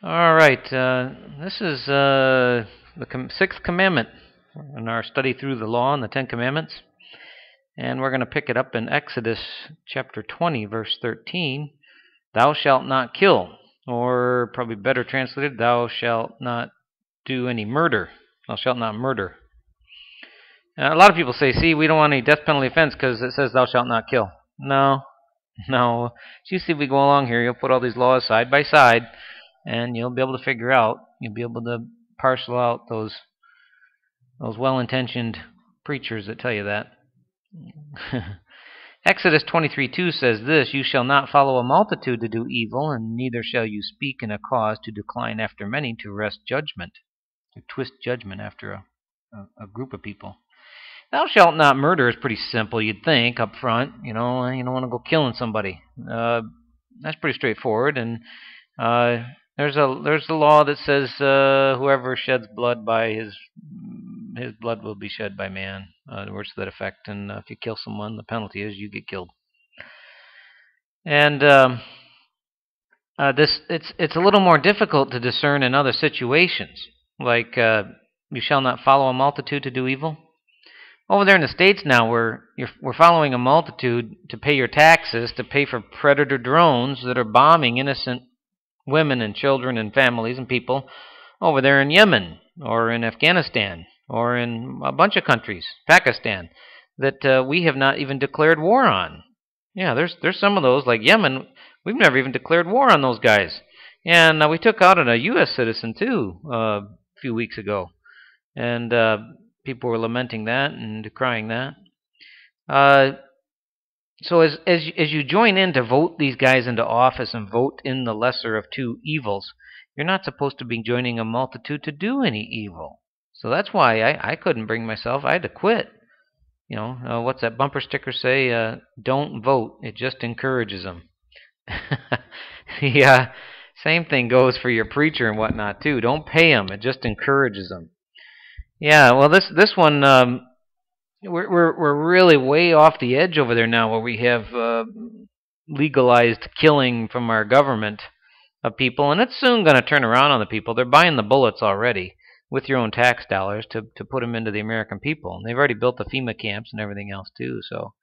All right, this is the sixth commandment in our study through the law and the Ten Commandments. And we're going to pick it up in Exodus chapter 20, verse 13. Thou shalt not kill, or probably better translated, thou shalt not do any murder. Thou shalt not murder. A lot of people say, see, we don't want any death penalty offense because it says thou shalt not kill. No. As you see, we go along here, you'll put all these laws side by side, and you'll be able to figure out, you'll be able to parcel out those well-intentioned preachers that tell you that. Exodus 23:2 says this, you shall not follow a multitude to do evil, and neither shall you speak in a cause to decline after many to wrest judgment, to twist judgment after a group of people. Thou shalt not murder is pretty simple, you'd think, up front. You don't want to go killing somebody. That's pretty straightforward, and there's the law that says whoever sheds blood by his blood will be shed by man. Words to that effect. And if you kill someone, the penalty is you get killed. And it's a little more difficult to discern in other situations, like you shall not follow a multitude to do evil. Over there in the States now, we're following a multitude to pay your taxes, to pay for predator drones that are bombing innocent women and children and families and people over there in Yemen or in Afghanistan or in a bunch of countries, Pakistan, that we have not even declared war on. Yeah, there's some of those, like Yemen, we've never even declared war on those guys. And we took out a U.S. citizen, too, a few weeks ago. And people were lamenting that and decrying that. So as you join in to vote these guys into office and vote in the lesser of two evils, you're not supposed to be joining a multitude to do any evil. So that's why I couldn't bring myself. I had to quit. What's that bumper sticker say? Don't vote. It just encourages them. Yeah, same thing goes for your preacher and whatnot too. Don't pay them. It just encourages them. Yeah, well, this one, we're really way off the edge over there now, where we have legalized killing from our government of people, and it's soon going to turn around on the people. They're buying the bullets already with your own tax dollars to put them into the American people, and they've already built the FEMA camps and everything else too. So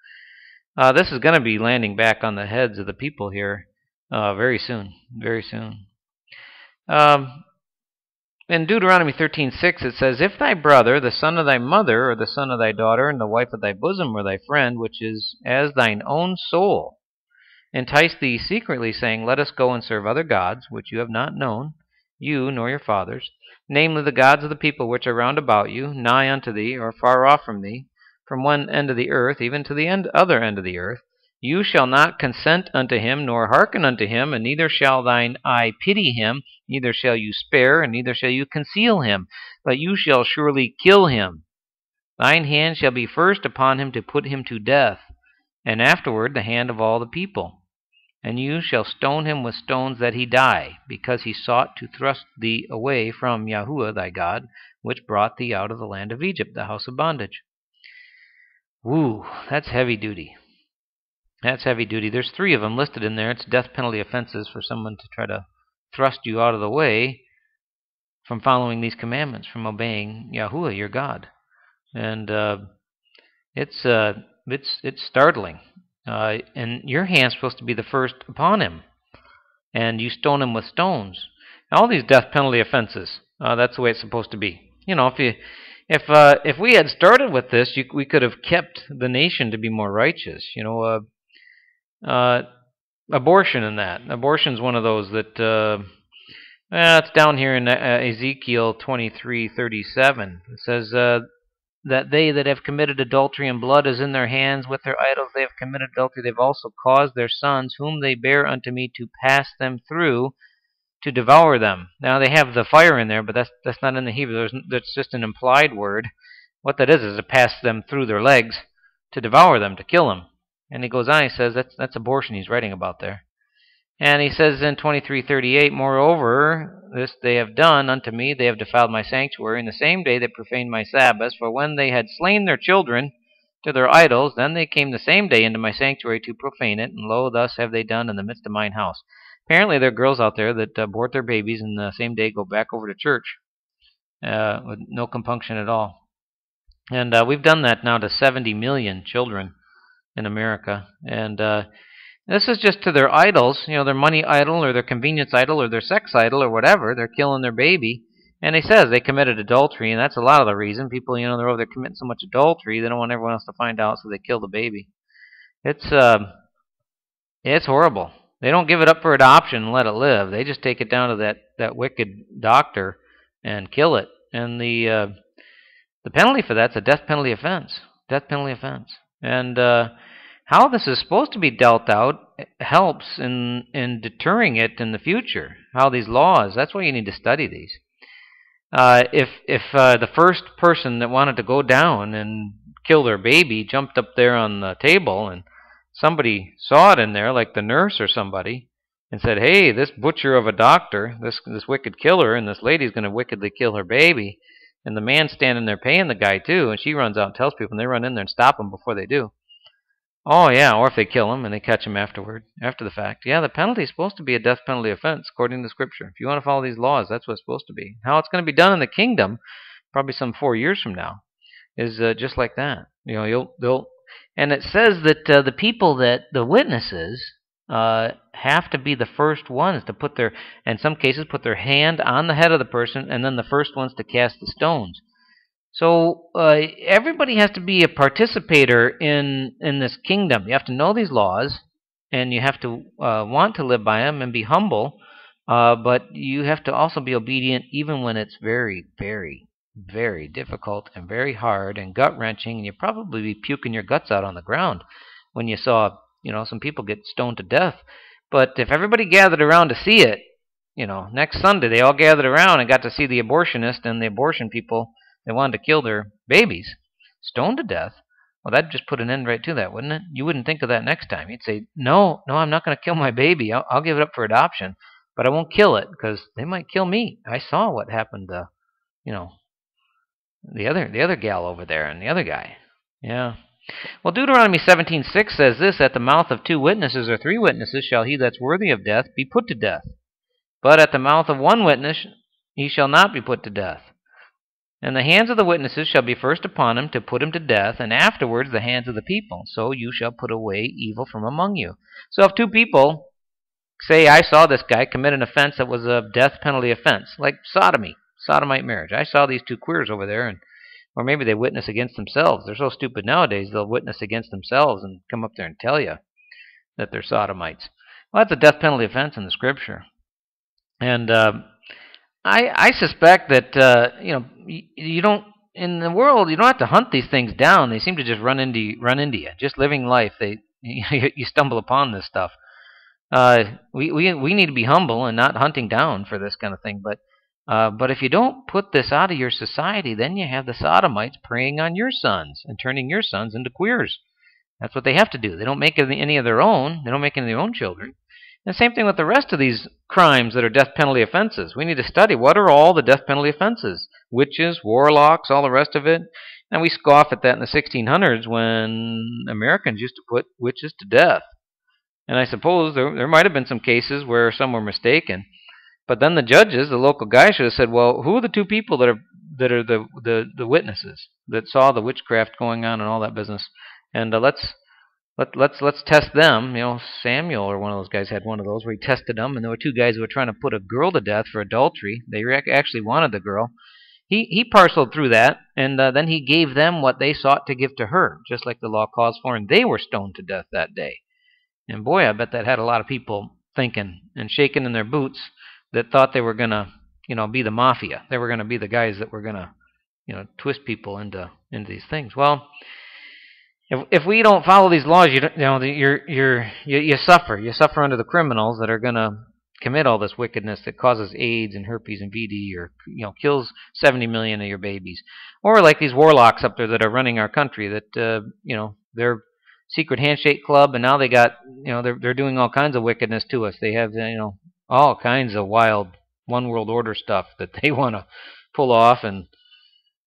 this is going to be landing back on the heads of the people here very soon, very soon. In Deuteronomy 13:6 it says, if thy brother, the son of thy mother, or the son of thy daughter, and the wife of thy bosom, or thy friend, which is as thine own soul, entice thee secretly, saying, let us go and serve other gods, which you have not known, you nor your fathers, namely the gods of the people which are round about you, nigh unto thee, or far off from thee, from one end of the earth even to the other end of the earth, you shall not consent unto him, nor hearken unto him, and neither shall thine eye pity him, neither shall you spare, and neither shall you conceal him, but you shall surely kill him. Thine hand shall be first upon him to put him to death, and afterward the hand of all the people. And you shall stone him with stones that he die, because he sought to thrust thee away from Yahuwah thy God, which brought thee out of the land of Egypt, the house of bondage. Woo, that's heavy duty. That's heavy duty. There's 3 of them listed in there. It's death penalty offenses for someone to try to thrust you out of the way from following these commandments, from obeying Yahuwah, your God. And it's startling. And your hand's supposed to be the first upon him, and you stone him with stones. All these death penalty offenses. That's the way it's supposed to be. If we had started with this, we could have kept the nation to be more righteous. Abortion and that. Abortion's one of those that it's down here in Ezekiel 23:37. It says that they that have committed adultery and blood is in their hands with their idols. They have committed adultery. They've also caused their sons, whom they bear unto me, to pass them through, to devour them. Now they have the fire in there, but that's not in the Hebrew. That's just an implied word. What that is to pass them through their legs, to devour them, to kill them. And he goes on, he says, that's abortion he's writing about there. And he says in 23:38, moreover, this they have done unto me, they have defiled my sanctuary, in the same day they profaned my Sabbaths, for when they had slain their children to their idols, then they came the same day into my sanctuary to profane it, and lo, thus have they done in the midst of mine house. Apparently, there are girls out there that abort their babies and the same day go back over to church with no compunction at all. And we've done that now to 70 million children in America. And this is just to their idols, their money idol or their convenience idol or their sex idol or whatever. They're killing their baby. And he says they committed adultery, and that's a lot of the reason. People, they're over there committing so much adultery, they don't want everyone else to find out, so they kill the baby. It's horrible. They don't give it up for adoption and let it live. They just take it down to that wicked doctor and kill it. And the penalty for that's a death penalty offense. Death penalty offense. And how this is supposed to be dealt out helps in deterring it in the future. How these laws. That's why you need to study these. If the first person that wanted to go down and kill their baby jumped up there on the table and somebody saw it in there, like the nurse or somebody, and said, "Hey, this butcher of a doctor, this wicked killer, and this lady's going to wickedly kill her baby," and the man's standing there paying the guy too, and she runs out and tells people, and they run in there and stop him before they do. Oh yeah, or if they kill him and they catch him after the fact. Yeah, the penalty is supposed to be a death penalty offense according to Scripture. If you want to follow these laws, that's what it's supposed to be. How it's going to be done in the kingdom, probably some 4 years from now, is just like that. And it says that the people the witnesses have to be the first ones to in some cases, put their hand on the head of the person, and then the first ones to cast the stones. So everybody has to be a participator in this kingdom. You have to know these laws, and you have to want to live by them and be humble, but you have to also be obedient even when it's very, very, very difficult and very hard and gut-wrenching, and you'll probably be puking your guts out on the ground when you saw some people get stoned to death. But if everybody gathered around to see it, next Sunday they all gathered around and got to see the abortionist and the abortion people. They wanted to kill their babies, stoned to death. Well, that'd just put an end right to that, wouldn't it? You wouldn't think of that next time. You'd say, no, I'm not going to kill my baby. I'll give it up for adoption, but I won't kill it because they might kill me. I saw what happened to, the other gal over there and the other guy. Yeah. Well, Deuteronomy 17:6 says this: "At the mouth of 2 witnesses or 3 witnesses shall he that's worthy of death be put to death. But at the mouth of 1 witness he shall not be put to death. And the hands of the witnesses shall be first upon him to put him to death, and afterwards the hands of the people. So you shall put away evil from among you." So if 2 people say, "I saw this guy commit an offense that was a death penalty offense," like sodomite marriage. I saw these 2 queers over there, or maybe they witness against themselves. They're so stupid nowadays, they'll witness against themselves and come up there and tell you that they're sodomites. Well, that's a death penalty offense in the Scripture. And I suspect that you don't in the world you don't have to hunt these things down. They seem to just run into you. Just living life, you stumble upon this stuff. We need to be humble and not hunting down for this kind of thing. But if you don't put this out of your society, then you have the sodomites preying on your sons and turning your sons into queers. That's what they have to do. They don't make any of their own. They don't make any of their own children. And same thing with the rest of these crimes that are death penalty offenses. We need to study what are all the death penalty offenses. Witches, warlocks, all the rest of it. And we scoff at that in the 1600s when Americans used to put witches to death. And I suppose there might have been some cases where some were mistaken. But then the judges, the local guys, should have said, well, who are the 2 people that are the witnesses that saw the witchcraft going on and all that business? And let's test them. Samuel or one of those guys had one of those where he tested them, and there were 2 guys who were trying to put a girl to death for adultery. They actually wanted the girl. He parceled through that, and then he gave them what they sought to give to her, just like the law calls for, and they were stoned to death that day. And boy, I bet that had a lot of people thinking and shaking in their boots that thought they were going to, be the mafia. They were going to be the guys that were going to, twist people into these things. Well, if we don't follow these laws, you suffer. You suffer under the criminals that are going to commit all this wickedness that causes AIDS and herpes and VD, or kills 70 million of your babies, or like these warlocks up there that are running our country. That they're secret handshake club, and now they got they're doing all kinds of wickedness to us. They have all kinds of wild one world order stuff that they want to pull off, and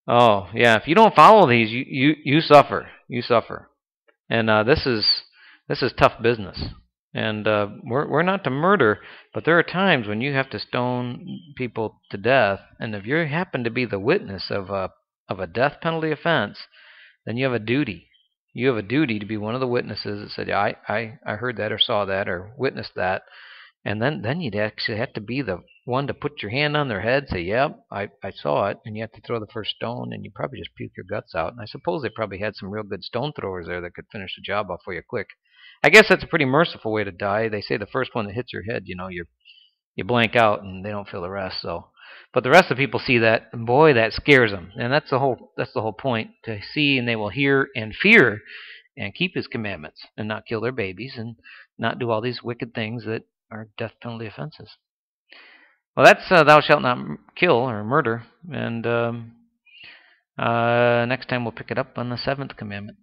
oh yeah, if you don't follow these, you suffer. You suffer, and this is tough business. And we're not to murder, but there are times when you have to stone people to death, and if you happen to be the witness of a death penalty offense, then you have a duty. You have a duty to be one of the witnesses that said, yeah, I heard that or saw that or witnessed that. And then you'd actually have to be the one to put your hand on their head, say, yep, I saw it, and you have to throw the first stone, and you probably just puke your guts out. And I suppose they probably had some real good stone throwers there that could finish the job off for you quick. I guess that's a pretty merciful way to die. They say the first one that hits your head, you blank out and they don't feel the rest. So, but the rest of the people see that, and boy, that scares them. And that's the whole point, to see, and they will hear and fear and keep His commandments and not kill their babies and not do all these wicked things that are death penalty offenses. Well, that's thou shalt not kill or murder. And next time we'll pick it up on the seventh commandment.